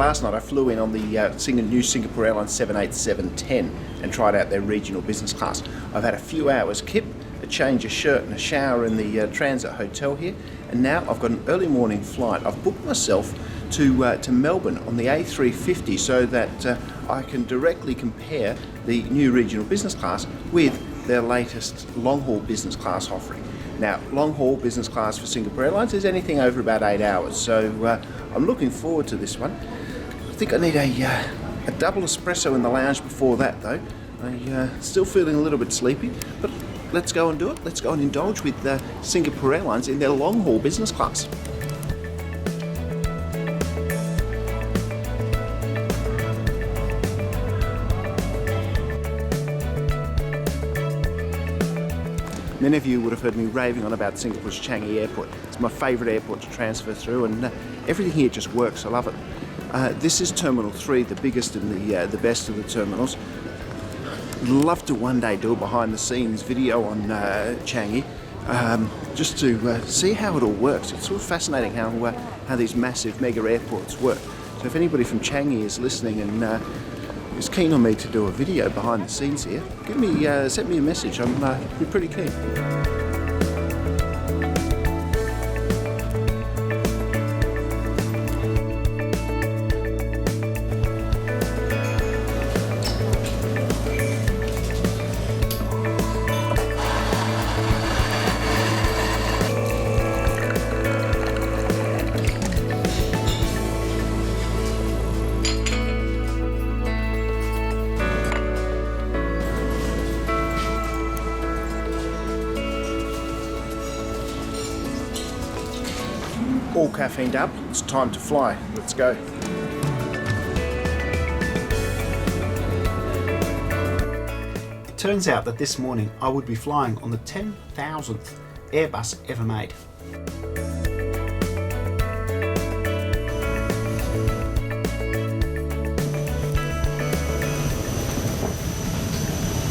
last night I flew in on the new Singapore Airlines 787-10 and tried out their regional business class. I've had a few hours kip, a change of shirt and a shower in the Transit Hotel here, and now I've got an early morning flight. I've booked myself to Melbourne on the A350 so that I can directly compare the new regional business class with their latest long-haul business class offering. Now, long-haul business class for Singapore Airlines is anything over about 8 hours, so I'm looking forward to this one. I think I need a double espresso in the lounge before that, though. I'm still feeling a little bit sleepy, but let's go and do it. Let's go and indulge with Singapore Airlines in their long-haul business class. Many of you would have heard me raving on about Singapore's Changi Airport. It's my favourite airport to transfer through, and everything here just works. I love it. This is Terminal 3, the biggest and the best of the terminals. I'd love to one day do a behind-the-scenes video on Changi, just to see how it all works. It's sort of fascinating how these massive mega airports work. So if anybody from Changi is listening and is keen on me to do a video behind the scenes here, send me a message. I'd be pretty keen. All caffeined up, it's time to fly. Let's go. It turns out that this morning I would be flying on the 10,000th Airbus ever made.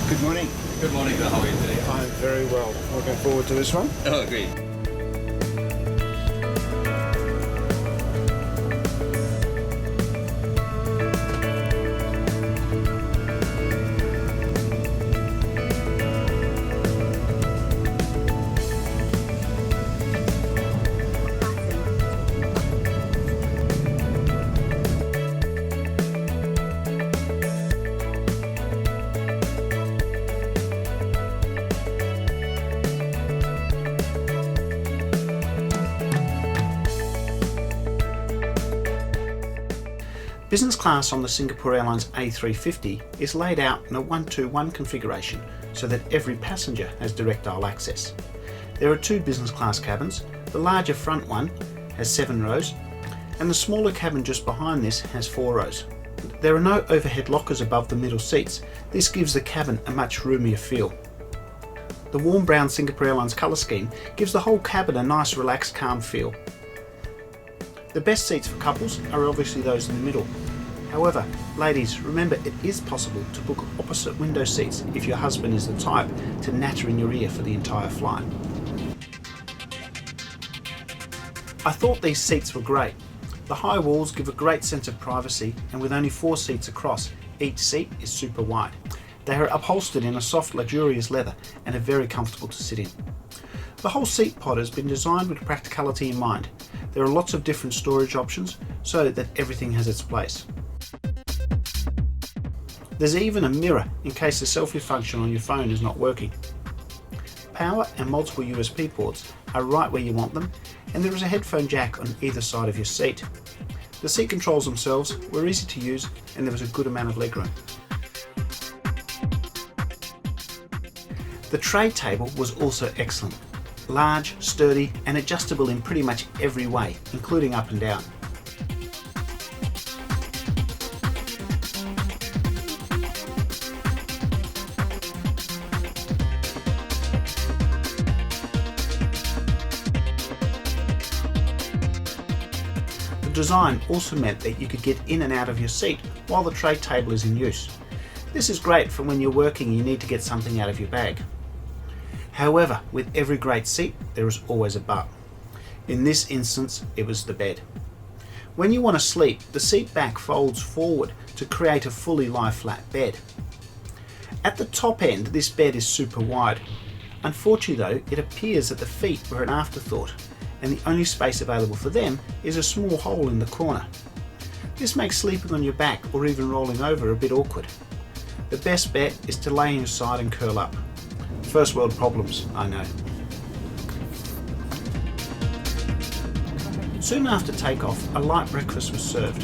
Good morning. Good morning, how are you today? I'm very well. Looking forward to this one. Oh, great. Business class on the Singapore Airlines A350 is laid out in a 1-2-1 configuration so that every passenger has direct aisle access. There are 2 business class cabins. The larger front one has 7 rows and the smaller cabin just behind this has 4 rows. There are no overhead lockers above the middle seats. This gives the cabin a much roomier feel. The warm brown Singapore Airlines colour scheme gives the whole cabin a nice relaxed calm feel. The best seats for couples are obviously those in the middle. However, ladies, remember it is possible to book opposite window seats if your husband is the type to natter in your ear for the entire flight. I thought these seats were great. The high walls give a great sense of privacy, and with only 4 seats across, each seat is super wide. They are upholstered in a soft, luxurious leather and are very comfortable to sit in. The whole seat pod has been designed with practicality in mind. There are lots of different storage options so that everything has its place. There's even a mirror in case the selfie function on your phone is not working. Power and multiple USB ports are right where you want them, and there is a headphone jack on either side of your seat. The seat controls themselves were easy to use and there was a good amount of legroom. The tray table was also excellent. Large, sturdy and adjustable in pretty much every way, including up and down. The design also meant that you could get in and out of your seat while the tray table is in use. This is great for when you're working and you need to get something out of your bag. However, with every great seat, there is always a but. In this instance, it was the bed. When you want to sleep, the seat back folds forward to create a fully lie-flat bed. At the top end, this bed is super wide. Unfortunately though, it appears that the feet were an afterthought, and the only space available for them is a small hole in the corner. This makes sleeping on your back or even rolling over a bit awkward. The best bet is to lay on your side and curl up. First world problems, I know. Soon after takeoff, a light breakfast was served.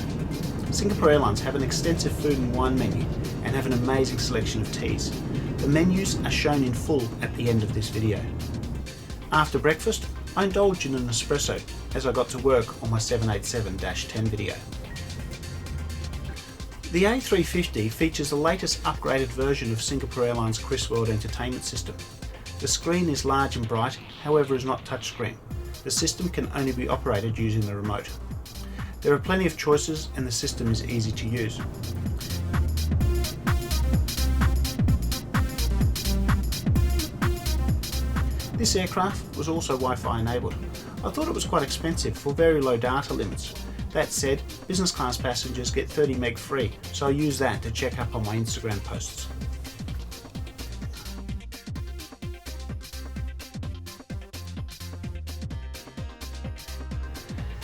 Singapore Airlines have an extensive food and wine menu and have an amazing selection of teas. The menus are shown in full at the end of this video. After breakfast, I indulged in an espresso as I got to work on my 787-10 video. The A350 features the latest upgraded version of Singapore Airlines Krisworld entertainment system. The screen is large and bright, however is not touchscreen. The system can only be operated using the remote. There are plenty of choices and the system is easy to use. This aircraft was also Wi-Fi enabled. I thought it was quite expensive for very low data limits. That said, business class passengers get 30 meg free, so I use that to check up on my Instagram posts.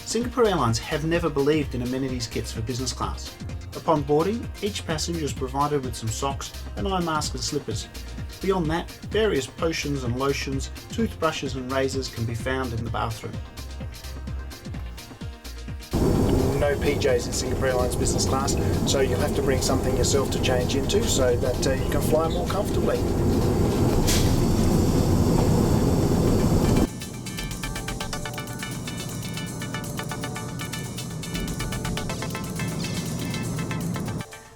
Singapore Airlines have never believed in amenities kits for business class. Upon boarding, each passenger is provided with some socks, an eye mask and slippers. Beyond that, various potions and lotions, toothbrushes and razors can be found in the bathroom. No PJs in Singapore Airlines business class, so you'll have to bring something yourself to change into so that you can fly more comfortably.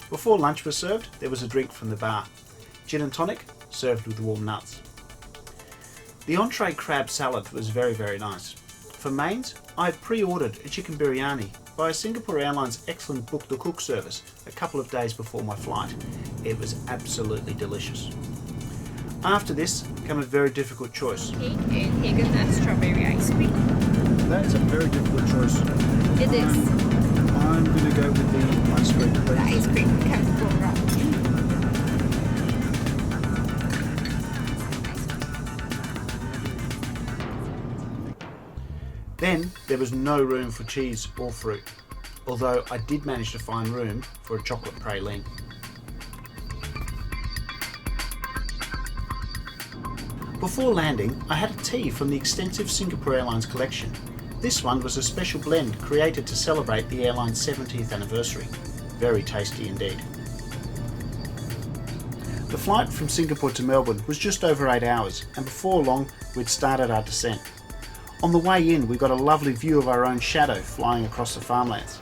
Before lunch was served, there was a drink from the bar. Gin and tonic, served with warm nuts. The entree crab salad was very nice. For mains, I had pre-ordered a chicken biryani via Singapore Airlines' excellent Book the Cook service a couple of days before my flight. It was absolutely delicious. After this came a very difficult choice. Cake and hazelnut strawberry ice cream. That's a very difficult choice. It is. I'm going to go with the ice cream, please. The ice cream comes from wrong. Then there was no room for cheese or fruit, although I did manage to find room for a chocolate praline. Before landing, I had a tea from the extensive Singapore Airlines collection. This one was a special blend created to celebrate the airline's 70th anniversary. Very tasty indeed. The flight from Singapore to Melbourne was just over 8 hours, and before long we'd started our descent. On the way in, we got a lovely view of our own shadow flying across the farmlands.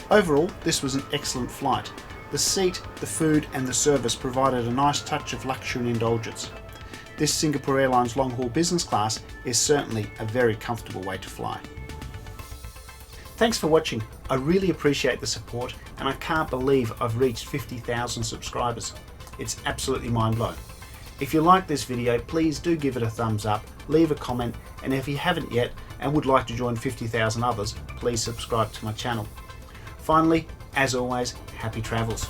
Overall, this was an excellent flight. The seat, the food and the service provided a nice touch of luxury and indulgence. This Singapore Airlines long-haul business class is certainly a very comfortable way to fly. Thanks for watching. I really appreciate the support and I can't believe I've reached 50,000 subscribers. It's absolutely mind-blowing. If you like this video, please do give it a thumbs up, leave a comment, and if you haven't yet and would like to join 50,000 others, please subscribe to my channel. Finally, as always, happy travels.